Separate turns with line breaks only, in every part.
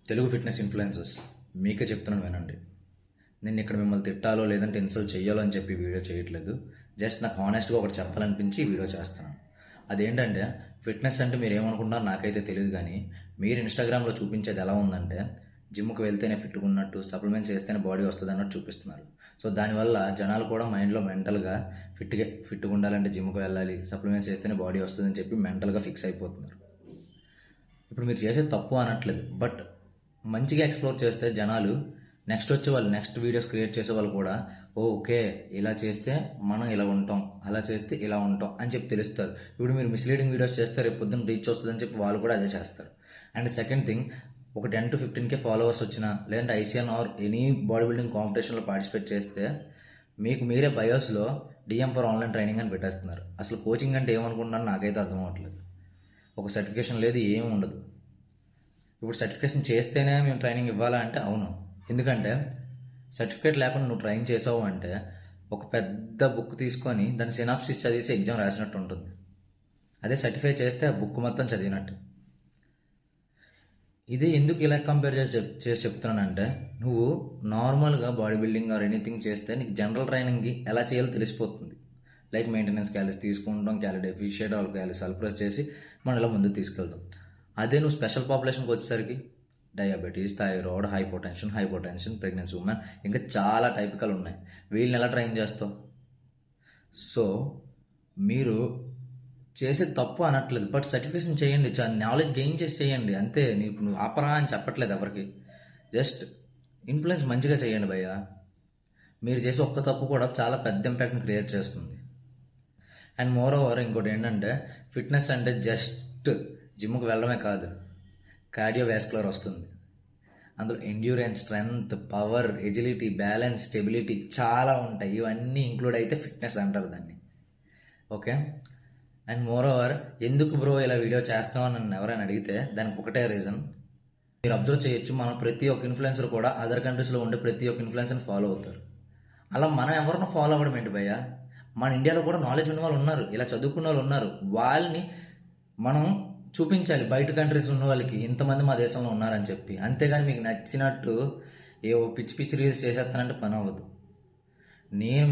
Telugu fitness influencers మీకే చెప్తున్నాను వినండి. నేను ఇక్కడ మిమ్మల్ని తిట్టాలో లేదంటే ఇన్సల్ట్ చేయాలో అని చెప్పి వీడియో చేయట్లేదు. జస్ట్ నాకు హానెస్ట్గా ఒకటి చెప్పాలనిపించి ఈ వీడియో చేస్తున్నాను. అదేంటంటే ఫిట్నెస్ అంటే మీరు ఏమనుకుంటున్నారో నాకైతే తెలియదు, కానీ మీరు ఇన్స్టాగ్రామ్లో చూపించేది ఎలా ఉందంటే జిమ్కి వెళ్తేనే ఫిట్గా ఉన్నట్టు, సప్లిమెంట్స్ వేస్తేనే బాడీ వస్తుంది అన్నట్టు చూపిస్తున్నారు. సో దానివల్ల జనాలు కూడా మైండ్లో మెంటల్గా ఫిట్గా ఉండాలంటే జిమ్కి వెళ్ళాలి, సప్లిమెంట్స్ వేస్తేనే బాడీ వస్తుందని చెప్పి మెంటల్గా ఫిక్స్ అయిపోతున్నారు. ఇప్పుడు మీరు చేసేది తప్పు అనట్లేదు, బట్ మంచిగా ఎక్స్ప్లోర్ చేస్తే జనాలు నెక్స్ట్ వచ్చే వాళ్ళు నెక్స్ట్ వీడియోస్ క్రియేట్ చేసే వాళ్ళు కూడా ఓకే ఇలా చేస్తే మనం ఇలా ఉంటాం, అలా చేస్తే ఇలా ఉంటాం అని చెప్పి తెలుస్తారు. ఇప్పుడు మీరు మిస్లీడింగ్ వీడియోస్ చేస్తే రేపు పొద్దున్న రీచ్ వస్తుందని చెప్పి వాళ్ళు కూడా అదే చేస్తారు. అండ్ సెకండ్ థింగ్, ఒక 10 to 15K ఫాలోవర్స్ వచ్చినా లేదంటే ICN or any body building కాంపిటీషన్లో పార్టిసిపేట్ చేస్తే మీకు మీరే బయోస్లో డిఎం ఫర్ ఆన్లైన్ ట్రైనింగ్ అని పెట్టేస్తున్నారు. అసలు కోచింగ్ అంటే ఏమనుకుంటున్నారో నాకైతే అర్థం అవ్వట్లేదు. ఒక సర్టిఫికేషన్ లేదు, ఏమి ఉండదు. ఇప్పుడు సర్టిఫికేషన్ చేస్తేనే మేము ట్రైనింగ్ ఇవ్వాలా అంటే అవును. ఎందుకంటే సర్టిఫికేట్ లేకుండా నువ్వు ట్రైన్ చేసావు అంటే ఒక పెద్ద బుక్ తీసుకొని దాని సినాప్సిస్ చదివేసి ఎగ్జామ్ రాసినట్టు ఉంటుంది. అదే సర్టిఫై చేస్తే ఆ బుక్ మొత్తం చదివినట్టు. ఇది ఎందుకు ఇలా కంపేర్ చేసి చెప్తున్నానంటే, నువ్వు నార్మల్గా బాడీ బిల్డింగ్ ఆర్ ఎనీథింగ్ చేస్తే నీకు జనరల్ ట్రైనింగ్కి ఎలా చేయాలో తెలిసిపోతుంది. లైక్ మెయింటెనెన్స్ క్యాలరీస్ తీసుకుంటాం, క్యాలరీ డెఫిషియట్ ఆర్ క్యాలరీ సల్ప్రెస్ చేసి మనం ఇలా ముందుకు తీసుకెళ్తాం. అదే నువ్వు స్పెషల్ పాపులేషన్కి వచ్చేసరికి diabetes, thyroid, hypotension, pregnancy women, ఇంకా చాలా టైపికల్ ఉన్నాయి. వీళ్ళని ఎలా ట్రైన్ చేస్తావు? సో మీరు చేసే తప్పు అనట్లేదు, బట్ సర్టిఫికేషన్ చేయండి, నాలెడ్జ్ గెయిన్ చేసి చేయండి అంతే. నువ్వు ఆపరా అని చెప్పట్లేదు ఎవరికి. జస్ట్ ఇన్ఫ్లుయెన్స్ మంచిగా చేయండి భయ్య. మీరు చేసే ఒక్క తప్పు కూడా చాలా పెద్ద ఇంపాక్ట్ని క్రియేట్ చేస్తుంది. అండ్ మోర్ ఓవర్ ఇంకోటి ఏంటంటే, ఫిట్నెస్ అంటే జస్ట్ జిమ్కి వెళ్ళడమే కాదు, కార్డియోవాస్కులర్ వస్తుంది. అందులో endurance, strength, power, agility, balance, stability చాలా ఉంటాయి. ఇవన్నీ ఇంక్లూడ్ అయితే ఫిట్నెస్ అంటారు దాన్ని. ఓకే. అండ్ మోర్ ఓవర్ ఎందుకు బ్రో ఇలా వీడియో చేస్తామని నన్ను ఎవరైనా అడిగితే దానికి ఒకటే రీజన్. మీరు అబ్జర్వ్ చేయొచ్చు, మనం ప్రతి ఒక్క ఇన్ఫ్లుయెన్సర్ కూడా అదర్ కంట్రీస్లో ఉండే ప్రతి ఒక్క ఇన్ఫ్లుయెన్సర్ని ఫాలో అవుతారు. అలా మనం ఎవరినో ఫాలో అవ్వడం ఏంటి భయ్య? మన ఇండియాలో కూడా నాలెడ్జ్ ఉన్న వాళ్ళు ఉన్నారు, ఇలా చదువుకున్న వాళ్ళు ఉన్నారు. వాళ్ళని మనం చూపించాలి బయట కంట్రీస్ ఉన్న వాళ్ళకి, ఇంతమంది మా దేశంలో ఉన్నారని చెప్పి. అంతేగాని మీకు నచ్చినట్టు ఏ పిచ్చి పిచ్చి రీల్స్ చేసేస్తానంటే పని అవ్వదు.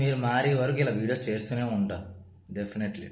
మీరు మారే వరకు ఇలా వీడియోస్ చేస్తూనే ఉంటాను డెఫినెట్లీ.